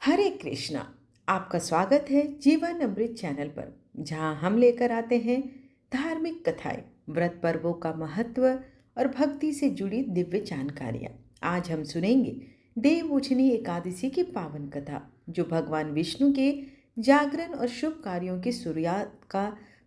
हरे कृष्णा। आपका स्वागत है जीवन अमृत चैनल पर, जहां हम लेकर आते हैं धार्मिक कथाएं, व्रत पर्वों का महत्व और भक्ति से जुड़ी दिव्य जानकारियां। आज हम सुनेंगे देव उठनी एकादशी की पावन कथा, जो भगवान विष्णु के जागरण और शुभ कार्यों की शुरुआत का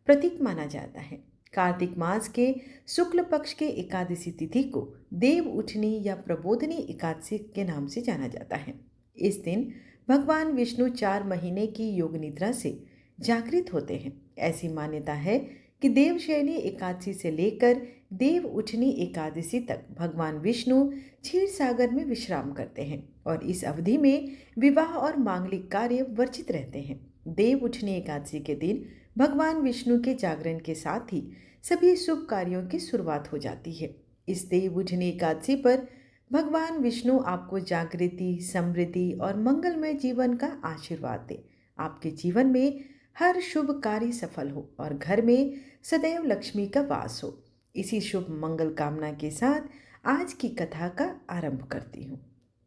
प्रतीक माना जाता है। कार्तिक मास के शुक्ल पक्ष के एकादशी तिथि को देव उठनी या प्रबोधनी एकादशी के नाम से जाना जाता है। इस दिन भगवान विष्णु 4 महीने की योग निद्रा से जागृत होते हैं। ऐसी मान्यता है कि देवशयनी एकादशी से लेकर देव उठनी एकादशी तक भगवान विष्णु क्षीर सागर में विश्राम करते हैं और इस अवधि में विवाह और मांगलिक कार्य वर्जित रहते हैं। देव उठनी एकादशी के दिन भगवान विष्णु के जागरण के साथ ही सभी शुभ कार्यों की शुरुआत हो जाती है। इस देव उठनी एकादशी पर भगवान विष्णु आपको जागृति, समृद्धि और मंगलमय जीवन का आशीर्वाद दे। आपके जीवन में हर शुभ कार्य सफल हो और घर में सदैव लक्ष्मी का वास हो। इसी शुभ मंगल कामना के साथ आज की कथा का आरंभ करती हूँ।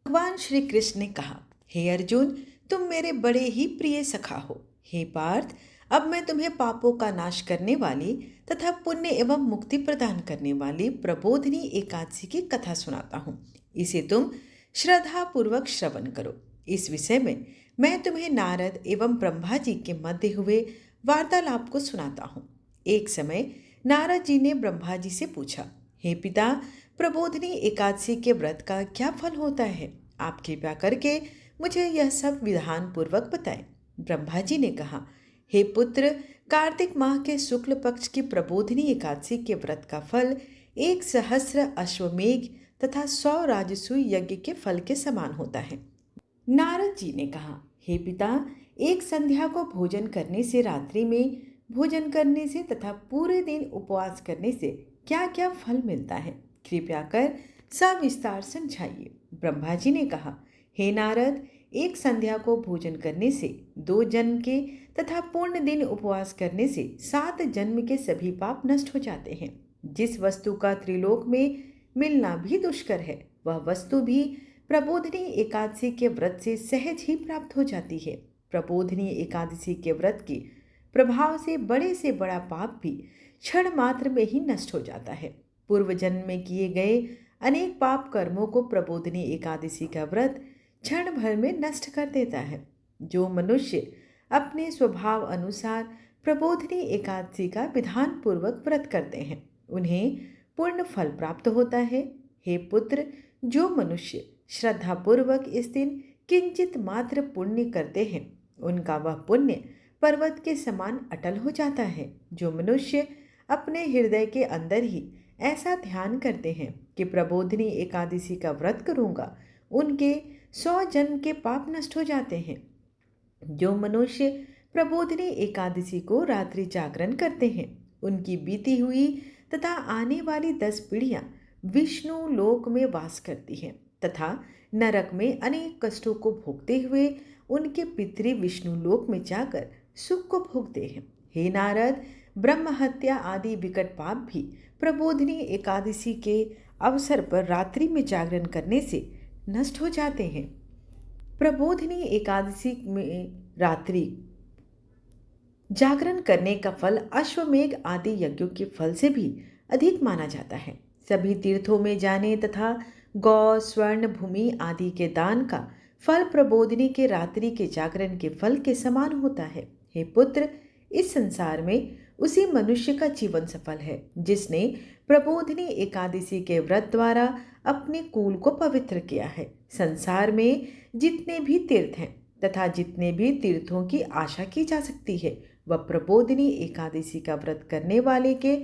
भगवान श्री कृष्ण ने कहा, हे अर्जुन, तुम मेरे बड़े ही प्रिय सखा हो। हे पार्थ, अब मैं तुम्हें पापों का नाश करने वाली तथा पुण्य एवं मुक्ति प्रदान करने वाली प्रबोधिनी एकादशी की कथा सुनाता हूँ। इसे तुम श्रद्धा पूर्वक श्रवण करो। इस विषय में मैं तुम्हें नारद एवं ब्रह्मा जी के मध्य हुए वार्तालाप को सुनाता हूँ। एक समय नारद जी ने ब्रह्मा जी से पूछा, हे पिता, प्रबोधिनी एकादशी के व्रत का क्या फल होता है? आप कृपा करके मुझे यह सब विधान पूर्वक बताएं। ब्रह्मा जी ने कहा, हे पुत्र, कार्तिक माह के शुक्ल पक्ष की प्रबोधिनी एकादशी के व्रत का फल 1 सहस्र अश्वमेघ तथा 100 राजसूय यज्ञ के फल के समान होता है। नारद जी ने कहा, हे पिता, एक संध्या को भोजन करने से, रात्रि में भोजन करने से तथा पूरे दिन उपवास करने से क्या क्या फल मिलता है? कृपया कर सविस्तार समझाइए। ब्रह्मा जी ने कहा, हे नारद, एक संध्या को भोजन करने से 2 जन्म के तथा पूर्ण दिन उपवास करने से 7 जन्म के सभी पाप नष्ट हो जाते हैं। जिस वस्तु का त्रिलोक में मिलना भी दुष्कर है, वह वस्तु भी प्रबोधिनी एकादशी के व्रत से सहज ही प्राप्त हो जाती है। प्रबोधिनी एकादशी के व्रत के प्रभाव से बड़ा पाप भी क्षण मात्र में ही नष्ट हो जाता है। पूर्व जन्म में किए गए अनेक पाप कर्मों को प्रबोधिनी एकादशी का व्रत क्षण भर में नष्ट कर देता है। जो मनुष्य अपने स्वभाव अनुसार प्रबोधिनी एकादशी का विधान पूर्वक व्रत करते हैं, उन्हें पूर्ण फल प्राप्त होता है। हे पुत्र, जो मनुष्य श्रद्धा पूर्वक इस दिन किंचित मात्र पुण्य करते हैं, उनका वह पुण्य पर्वत के समान अटल हो जाता है। जो मनुष्य अपने हृदय के अंदर ही ऐसा ध्यान करते हैं कि प्रबोधिनी एकादशी का व्रत करूंगा, उनके 100 जन्म के पाप नष्ट हो जाते हैं। जो मनुष्य प्रबोधिनी एकादशी को रात्रि जागरण करते हैं, उनकी बीती हुई तथा आने वाली 10 पीढ़ियां विष्णु लोक में वास करती हैं तथा नरक में अनेक कष्टों को भोगते हुए उनके पितृ विष्णु लोक में जाकर सुख को भोगते हैं। हे नारद, ब्रह्म हत्या आदि विकट पाप भी प्रबोधिनी एकादशी के अवसर पर रात्रि में जागरण करने से नष्ट हो जाते हैं। प्रबोधिनी एकादशी में रात्रि जागरण करने का फल अश्वमेघ आदि यज्ञों के फल से भी अधिक माना जाता है। सभी तीर्थों में जाने तथा गौ, स्वर्ण, भूमि आदि के दान का फल प्रबोधिनी के रात्रि के जागरण के फल के समान होता है। हे पुत्र, इस संसार में उसी मनुष्य का जीवन सफल है जिसने प्रबोधिनी एकादशी के व्रत द्वारा अपने कुल को पवित्र किया है। संसार में जितने भी तीर्थ हैं तथा जितने भी तीर्थों की आशा की जा सकती है, वह प्रबोधिनी एकादशी का व्रत करने वाले के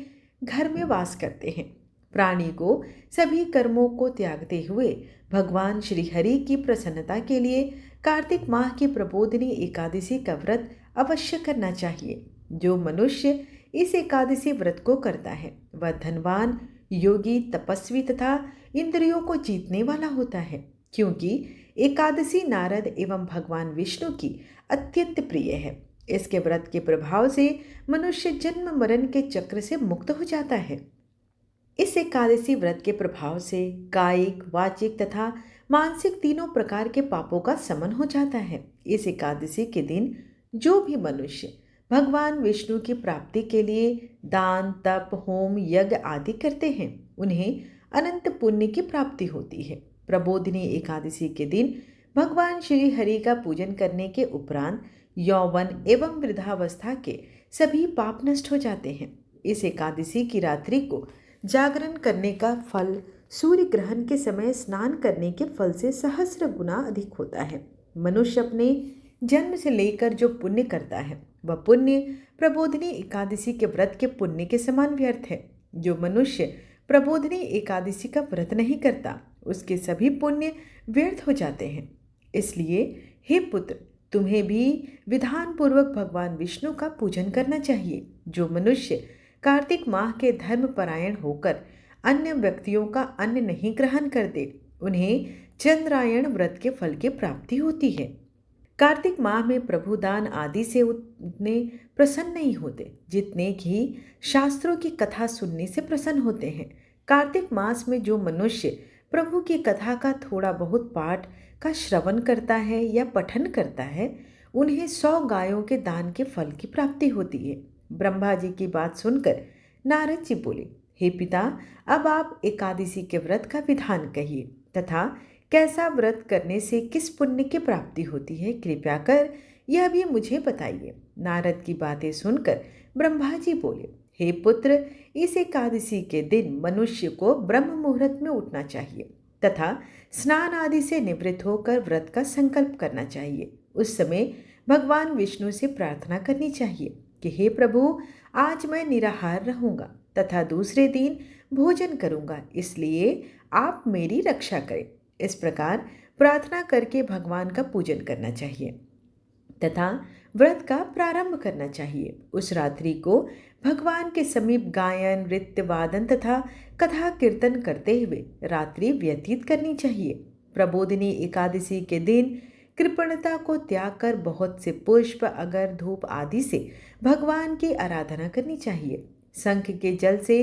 घर में वास करते हैं। प्राणी को सभी कर्मों को त्यागते हुए भगवान श्री हरि की प्रसन्नता के लिए कार्तिक माह की प्रबोधिनी एकादशी का व्रत अवश्य करना चाहिए। जो मनुष्य इस एकादशी व्रत को करता है, वह धनवान, योगी, तपस्वी तथा इंद्रियों को जीतने वाला होता है, क्योंकि एकादशी नारद एवं भगवान विष्णु की अत्यंत प्रिय है। इसके व्रत के प्रभाव से मनुष्य जन्म मरण के चक्र से मुक्त हो जाता है। इस एकादशी व्रत के प्रभाव से कायिक, वाचिक तथा मानसिक तीनों प्रकार के पापों का समन हो जाता है। इस एकादशी के दिन जो भी मनुष्य भगवान विष्णु की प्राप्ति के लिए दान, तप, होम, यज्ञ आदि करते हैं, उन्हें अनंत पुण्य की प्राप्ति होती है। प्रबोधिनी एकादशी के दिन भगवान श्री हरि का पूजन करने के उपरांत यौवन एवं वृद्धावस्था के सभी पाप नष्ट हो जाते हैं। इस एकादशी की रात्रि को जागरण करने का फल सूर्य ग्रहण के समय स्नान करने के फल से सहस्र गुना अधिक होता है। मनुष्य अपने जन्म से लेकर जो पुण्य करता है वह पुण्य प्रबोधिनी एकादशी के व्रत के पुण्य के समान व्यर्थ है। जो मनुष्य प्रबोधिनी एकादशी का व्रत नहीं करता उसके सभी पुण्य व्यर्थ हो जाते हैं। इसलिए हे पुत्र, तुम्हें भी विधान पूर्वक भगवान विष्णु का पूजन करना चाहिए। जो मनुष्य कार्तिक माह के धर्म परायण होकर अन्य व्यक्तियों का अन्न नहीं ग्रहण करते उन्हें चंद्रायण व्रत के फल की प्राप्ति होती है। कार्तिक माह में प्रभु दान आदि से उतने प्रसन्न नहीं होते जितने कि शास्त्रों की कथा सुनने से प्रसन्न होते हैं। कार्तिक मास में जो मनुष्य प्रभु की कथा का थोड़ा बहुत पाठ का श्रवण करता है या पठन करता है उन्हें 100 गायों के दान के फल की प्राप्ति होती है। ब्रह्मा जी की बात सुनकर नारद जी बोले, हे पिता, अब आप एकादशी के व्रत का विधान कहिए तथा कैसा व्रत करने से किस पुण्य की प्राप्ति होती है, कृपया कर यह भी मुझे बताइए। नारद की बातें सुनकर ब्रह्मा जी बोले, हे पुत्र, इस एकादशी के दिन मनुष्य को ब्रह्म मुहूर्त में उठना चाहिए तथा स्नान आदि से निवृत्त होकर व्रत का संकल्प करना चाहिए। उस समय भगवान विष्णु से प्रार्थना करनी चाहिए कि हे प्रभु, आज मैं निराहार रहूंगा तथा दूसरे दिन भोजन करूंगा, इसलिए आप मेरी रक्षा करें। इस प्रकार प्रार्थना करके भगवान का पूजन करना चाहिए तथा व्रत का प्रारंभ करना चाहिए। उस रात्रि को भगवान के समीप गायन, नृत्य, वादन तथा कथा कीर्तन करते हुए रात्रि व्यतीत करनी चाहिए। प्रबोधिनी एकादशी के दिन कृपणता को त्याग कर बहुत से पुष्प, अगर, धूप आदि से भगवान की आराधना करनी चाहिए। शंख के जल से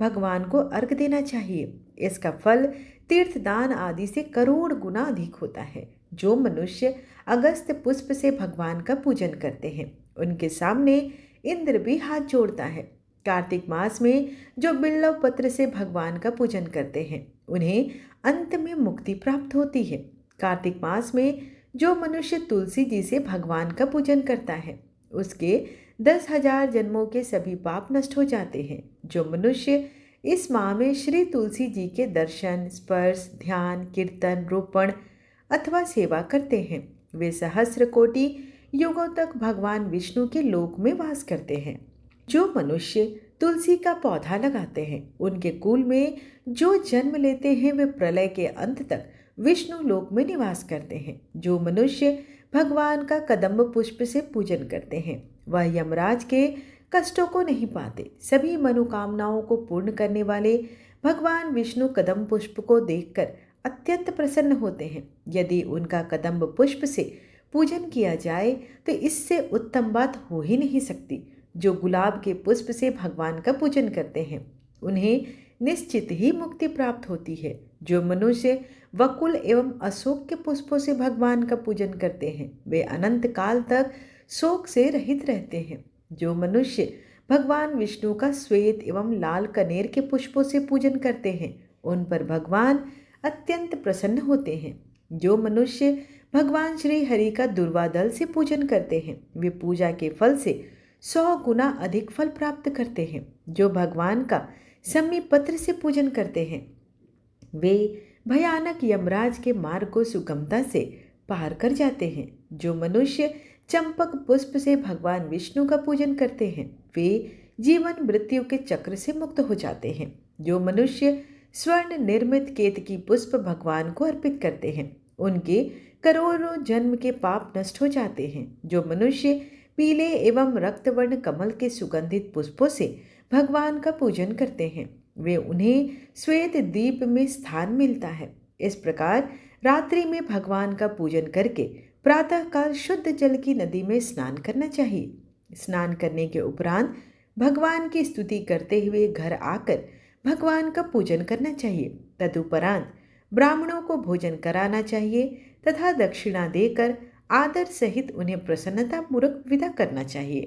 भगवान को अर्घ देना चाहिए। इसका फल तीर्थ दान आदि से करोड़ गुना अधिक होता है। जो मनुष्य अगस्त्य पुष्प से भगवान का पूजन करते हैं उनके सामने इंद्र भी हाथ जोड़ता है। कार्तिक मास में जो बिल्व पत्र से भगवान का पूजन करते हैं उन्हें अंत में मुक्ति प्राप्त होती है। कार्तिक मास में जो मनुष्य तुलसी जी से भगवान का पूजन करता है उसके 10,000 जन्मों के सभी पाप नष्ट हो जाते हैं। जो मनुष्य इस माह में श्री तुलसी जी के दर्शन, स्पर्श, ध्यान, कीर्तन, रोपण अथवा सेवा करते हैं वे सहस्र कोटि युगों तक भगवान विष्णु के लोक में वास करते हैं। जो मनुष्य तुलसी का पौधा लगाते हैं उनके कुल में जो जन्म लेते हैं वे प्रलय के अंत तक विष्णु लोक में निवास करते हैं। जो मनुष्य भगवान का कदम्ब पुष्प से पूजन करते हैं वह यमराज के कष्टों को नहीं पाते। सभी मनोकामनाओं को पूर्ण करने वाले भगवान विष्णु कदम्ब पुष्प को देखकर अत्यंत प्रसन्न होते हैं। यदि उनका कदम्ब पुष्प से पूजन किया जाए तो इससे उत्तम बात हो ही नहीं सकती। जो गुलाब के पुष्प से भगवान का पूजन करते हैं उन्हें निश्चित ही मुक्ति प्राप्त होती है। जो मनुष्य वकुल एवं अशोक के पुष्पों से भगवान का पूजन करते हैं वे अनंत काल तक शोक से रहित रहते हैं। जो मनुष्य भगवान विष्णु का श्वेत एवं लाल कनेर के पुष्पों से पूजन करते हैं उन पर भगवान अत्यंत प्रसन्न होते हैं। जो मनुष्य भगवान श्री हरि का दुर्वा दल से पूजन करते हैं वे पूजा के फल से 100 गुना अधिक फल प्राप्त करते हैं। जो भगवान का सम्मी पत्र से पूजन करते हैं वे भयानक यमराज के मार्ग को सुगमता से पार कर जाते हैं। जो मनुष्य चंपक पुष्प से भगवान विष्णु का पूजन करते हैं वे जीवन मृत्यु के चक्र से मुक्त हो जाते हैं। जो मनुष्य स्वर्ण निर्मित केतकी पुष्प भगवान को अर्पित करते हैं उनके करोड़ों जन्म के पाप नष्ट हो जाते हैं। जो मनुष्य पीले एवं रक्तवर्ण कमल के सुगंधित पुष्पों से भगवान का पूजन करते हैं वे उन्हें श्वेत दीप में स्थान मिलता है। इस प्रकार रात्रि में भगवान का पूजन करके प्रातःकाल शुद्ध जल की नदी में स्नान करना चाहिए। स्नान करने के उपरांत भगवान की स्तुति करते हुए घर आकर भगवान का पूजन करना चाहिए। तदुपरांत ब्राह्मणों को भोजन कराना चाहिए तथा दक्षिणा देकर आदर सहित उन्हें प्रसन्नतापूर्वक विदा करना चाहिए।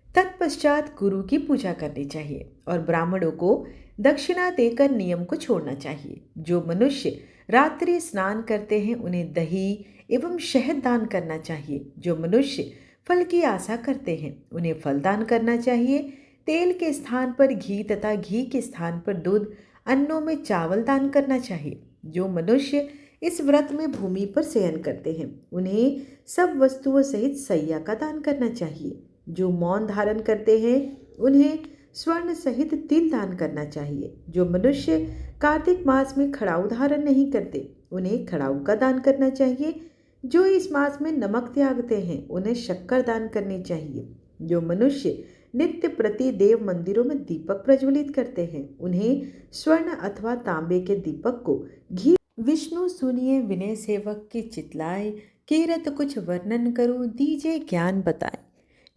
तत्पश्चात गुरु की पूजा करनी चाहिए और ब्राह्मणों को दक्षिणा देकर नियम को छोड़ना चाहिए। जो मनुष्य रात्रि स्नान करते हैं उन्हें दही एवं शहद दान करना चाहिए। जो मनुष्य फल की आशा करते हैं उन्हें फल दान करना चाहिए। तेल के स्थान पर घी तथा घी के स्थान पर दूध, अन्नों में चावल दान करना चाहिए। जो मनुष्य इस व्रत में भूमि पर शयन करते हैं उन्हें सब वस्तुओं सहित सैया का दान करना चाहिए। जो मौन धारण करते हैं उन्हें स्वर्ण सहित तिल दान करना चाहिए। जो मनुष्य कार्तिक मास में खड़ाऊ धारण नहीं करते उन्हें खड़ाऊ का दान करना चाहिए। जो इस मास में नमक त्यागते हैं उन्हें शक्कर दान करनी चाहिए। जो मनुष्य नित्य प्रति देव मंदिरों में दीपक प्रज्वलित करते हैं उन्हें स्वर्ण अथवा तांबे के दीपक को घी। विष्णु सुनिए विनय सेवक की चितलाए, कीरत कुछ वर्णन करूं दीजे ज्ञान बताए।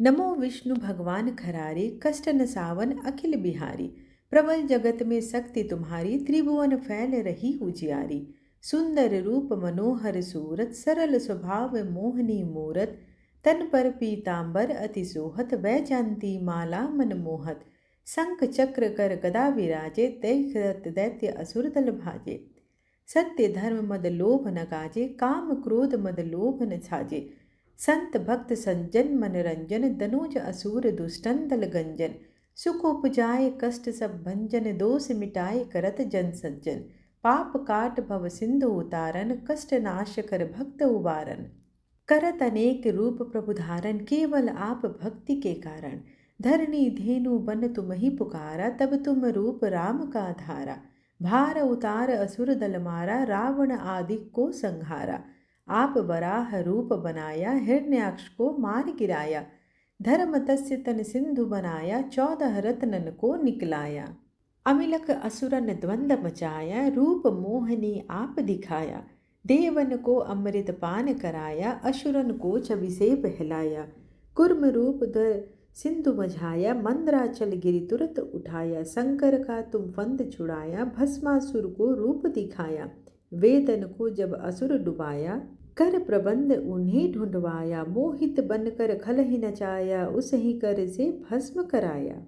नमो विष्णु भगवान खरारे, कष्ट न सावन अखिल बिहारी। प्रबल जगत में शक्ति तुम्हारी, त्रिभुवन फैल रही उजियारी। सुंदर रूप मनोहर सूरत, सरल स्वभाव मोहनी मूरत। तन पर पीतांबर अति सोहत, वैजयंती माला मनमोहत। शंख चक्र कर गदा विराजे, दैत्य दैत्य असुर दल भाजे। सत्य धर्म मद लोभ न गाजे, काम क्रोध मद लोभ न छाजे। संत भक्त सज्जन मनरंजन, दनुज असुर दुष्टन दल गंजन। सुख उपजाए कष्ट सब भंजन, दोष मिटाए करत जन सज्जन। पाप काट भव सिंधु उतारन, कष्ट नाश कर भक्त उबारन। करत अनेक रूप प्रभु धारण, केवल आप भक्ति के कारण। धरणी धेनु बन तुम ही पुकारा, तब तुम रूप राम का धारा। भार उतार असुर दल मारा, रावण आदि को संहारा। आप वराह रूप बनाया, हिरण्याक्ष को मार गिराया। धर्म तस्य तन सिंधु बनाया, 14 रत्नन को निकलाया। अमिलक असुरन द्वंद मचाया, रूप मोहनी आप दिखाया। देवन को अमृत पान कराया, असुरन को छवि से बहलाया। कुर्म रूप धर सिंधु मझाया, मंदराचल गिरि तुरत उठाया। शंकर का तुम फंद छुड़ाया, भस्मासुर को रूप दिखाया। वेदन को जब असुर डुबाया, कर प्रबंध उन्हें ढूंढवाया। मोहित बनकर खल ही नचाया, उस ही कर से भस्म कराया।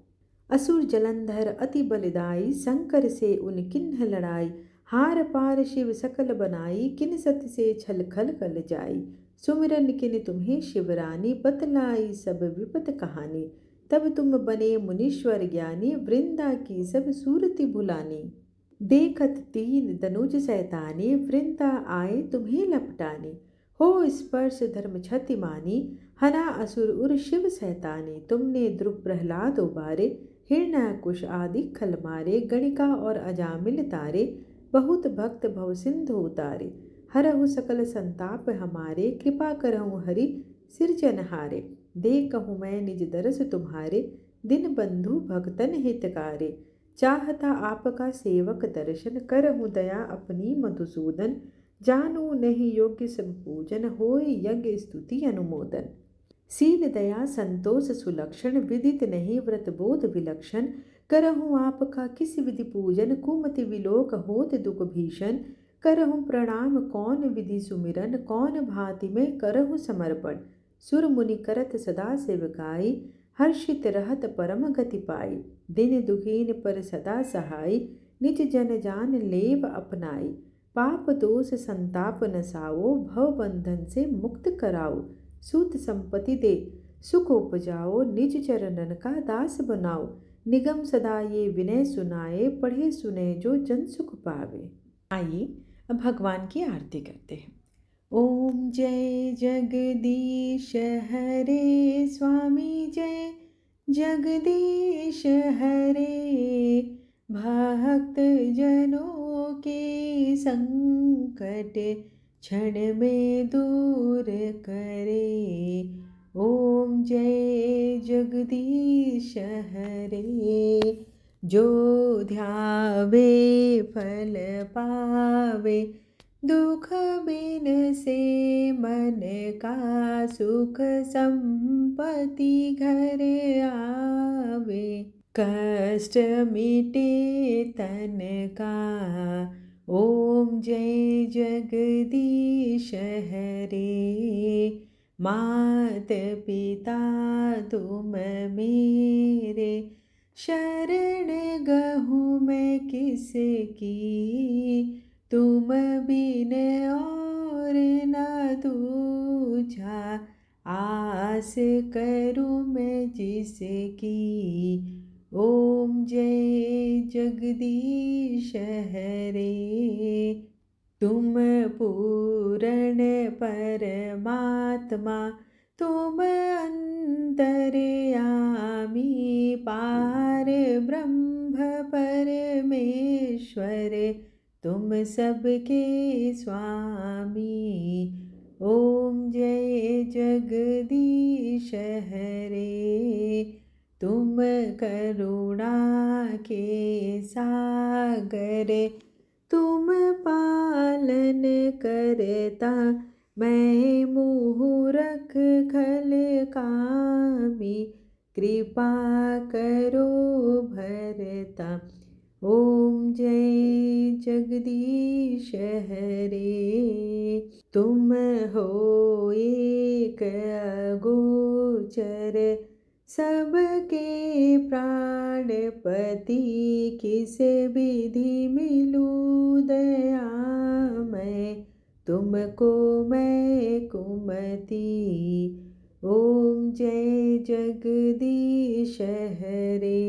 असुर जलंधर अति बलदाई, शंकर से उन किन्ह लड़ाई। हार पार शिव सकल बनाई, किन सत से छल खल कल जाई। सुमिरन किन तुम्हें शिवरानी, बतलाई सब विपत कहानी। तब तुम बने मुनीश्वर ज्ञानी, वृंदा की सब सूरति भुलानी। देखत तीन दनुज सैतानी, वृंदा आए तुम्हें लपटानी। हो स्पर्श धर्म क्षति मानी, हना असुर उर शिव सैतानी। तुमने ध्रुव प्रहलाद उबारे, हिरण्याकुश आदि खल मारे। गणिका और अजामिल तारे, बहुत भक्त भव सिंधु उतारे। हरहु सकल संताप हमारे, कृपा करहु हरि सिरजनहारे। देखहु मैं निज दरस तुम्हारे, दिन बंधु भक्तन हितकारे। चाहता आपका सेवक दर्शन, करहु दया अपनी मधुसूदन। जानू नहीं योग्य सब पूजन, होय यज्ञ स्तुति अनुमोदन। शील दया संतोष सुलक्षण, विदित नहीं व्रत बोध विलक्षण। करहु आपका किस विधि पूजन, कुमति विलोक होत दुख भीषण। करहु प्रणाम कौन विधि सुमिरन, कौन भांति में करहु समर्पण। सुर मुनि करत सदा सेवकाई, हर्षित रहत परम गति पाई। दिन दुखीन पर सदा सहाय, निज जन जान लेव अपनाई। पाप दोष संताप नसाओ, भव बंधन से मुक्त कराओ। सूत संपत्ति दे सुख उपजाओ, निज चरणन का दास बनाओ। निगम सदा ये विनय सुनाए, पढ़े सुने जो जन सुख पावे। आइए अब भगवान की आरती करते हैं। ओम जय जगदीश हरे, स्वामी जय जगदीश हरे। भक्त जनों के संकट क्षण में दूर करे। ओम जय जगदीश हरे। जो ध्यावे फल पावे, दुख बिन से मन का सुख संपत्ति घर आवे। कष्ट मिटे तन का, ओम जय जगदीश हरे, मात पिता तुम मेरे, शरण गहूँ मैं किसकी, तुम बिन और न दूजा, आस करूँ मैं जिसकी। ओम जय जगदीश हरे, तुम पूर्ण परमात्मा, तुम अंतर्यामी, पार ब्रह्म परमेश्वर, तुम सबके स्वामी। ओम जय जगदीश हरे, तुम करुणा के सागर, तुम पालन करता, मैं मूरख खल कामी, कृपा करो भरता। ओम जय जगदीश हरे, तुम हो एक अगोचर, सबके प्राणपति, किस विधि मिलूं दया मैं, तुमको मैं कुमति। ओम जय जगदीश हरे,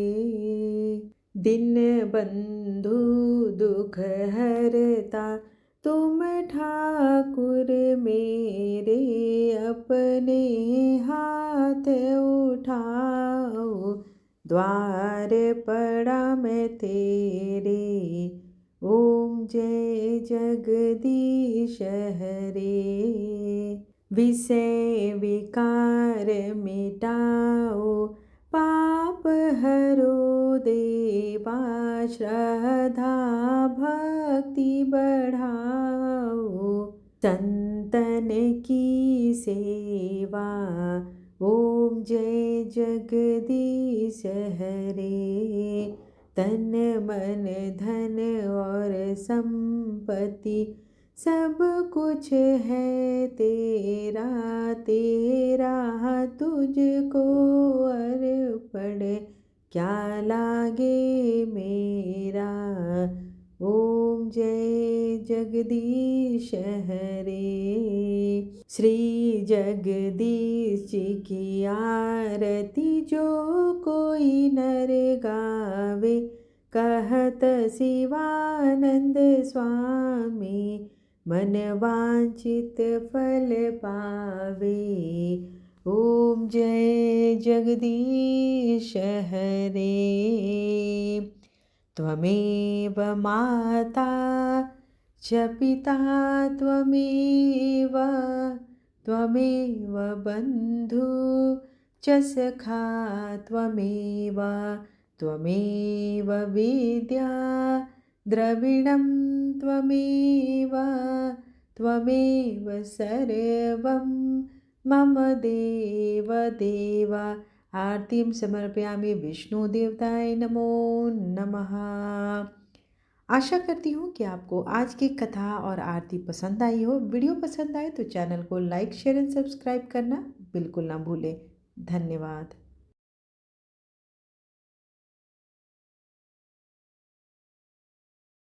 दिन बंधु दुख हरता, तुम ठाकुर मेरे, अपने हाथ उठाओ, द्वार पड़ा मैं तेरे। ओम जय जगदीश हरे, विषय विकार मिटाओ, पाप हरो देवा, श्रद्धा भक्ति बढ़ाओ, संतन की सेवा। ओम जय जगदीश हरे, तन मन धन और संपत्ति, सब कुछ है तेरा, तेरा तुझको अर्पण, क्या लागे मेरा। ओम जय जगदीश हरे, श्री जगदीश जी की आरती जो कोई नर गावे, कहत शिवानंद स्वामी, मन वांछित फल पावे। ओम जय जगदीश हरे, त्वमेव माता च पिता त्वमेव, त्वमेव बन्धु च सखा त्वमेव, त्वमेव विद्या द्रविणं त्वमेव, त्वमेव सर्वं मम देव देव। आरतीं समर्पयामि विष्णुदेवताय नमो नमः। आशा करती हूँ कि आपको आज की कथा और आरती पसंद आई हो। वीडियो पसंद आए तो चैनल को लाइक शेयर एंड सब्सक्राइब करना बिल्कुल ना भूलें। धन्यवाद।